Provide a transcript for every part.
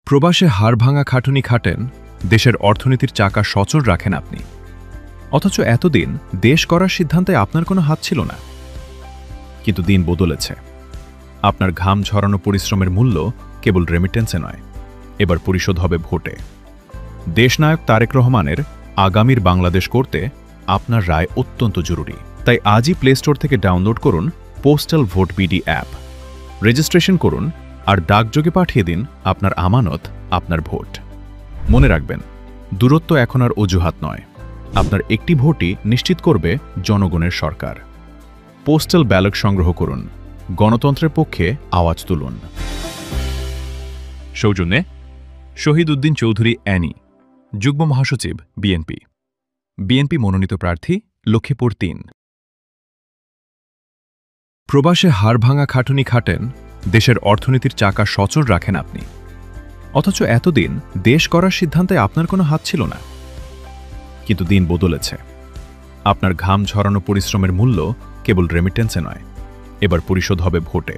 প্রবাসে হাড়ভাঙা খাটুনি খাটেন, দেশের অর্থনীতির চাকা সচল রাখেন আপনি। অথচ এতদিন দেশ করার সিদ্ধান্তে আপনার কোনো হাত ছিল না। কিন্তু দিন বদলেছে। আপনার ঘাম ঝরানো পরিশ্রমের মূল্য কেবল রেমিটেন্সে নয়, এবার পরিশোধ হবে ভোটে। দেশনায়ক তারেক রহমানের আগামীর বাংলাদেশ করতে আপনার রায় অত্যন্ত জরুরি। তাই আজই প্লে স্টোর থেকে ডাউনলোড করুন postal vote BD app, registration করুন আর ডাকযোগে পাঠিয়ে দিন আপনার আমানত, আপনার ভোট। মনে রাখবেন, দূরত্ব এখন আর অজুহাত নয়। আপনার একটি ভোটই নিশ্চিত করবে জনগণের সরকার। পোস্টাল ব্যালট সংগ্রহ করুন, গণতন্ত্রের পক্ষে আওয়াজ তুলুন। সৌজন্যে শহীদ উদ্দিন চৌধুরী অ্যানি, যুগ্ম মহাসচিব, বিএনপি। বিএনপি মনোনীত প্রার্থী, লক্ষ্মীপুর ৩। প্রবাসে হাড়ভাঙা খাটুনি খাটেন, দেশের অর্থনীতির চাকা সচল রাখেন আপনি। অথচ এতদিন দেশ করার সিদ্ধান্তে আপনার কোনো হাত ছিল না। কিন্তু দিন বদলেছে। আপনার ঘাম ঝরানো পরিশ্রমের মূল্য কেবল রেমিটেন্সে নয়, এবার পরিশোধ হবে ভোটে।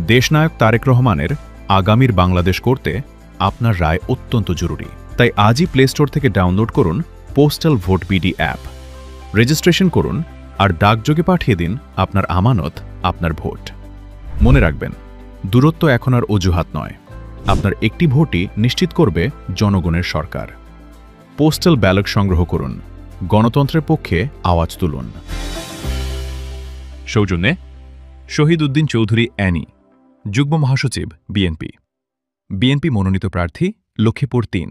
দেশনায়ক তারেক রহমানের আগামীর বাংলাদেশ করতে আপনার রায় অত্যন্ত জরুরি। তাই আজই প্লে স্টোর থেকে ডাউনলোড করুন postal vote BD app, registration করুন আর ডাকযোগে পাঠিয়ে দিন আপনার আমানত, আপনার ভোট। মনে রাখবেন, দূরত্ব এখন আর অজুহাত নয়। আপনার একটি ভোটই নিশ্চিত করবে জনগণের সরকার। পোস্টাল ব্যালট সংগ্রহ করুন, গণতন্ত্রের পক্ষে আওয়াজ তুলুন। সৌজন্যে শহীদ উদ্দিন চৌধুরী অ্যানি, যুগ্ম মহাসচিব, বিএনপি। বিএনপি মনোনীত প্রার্থী, লক্ষ্মীপুর ৩।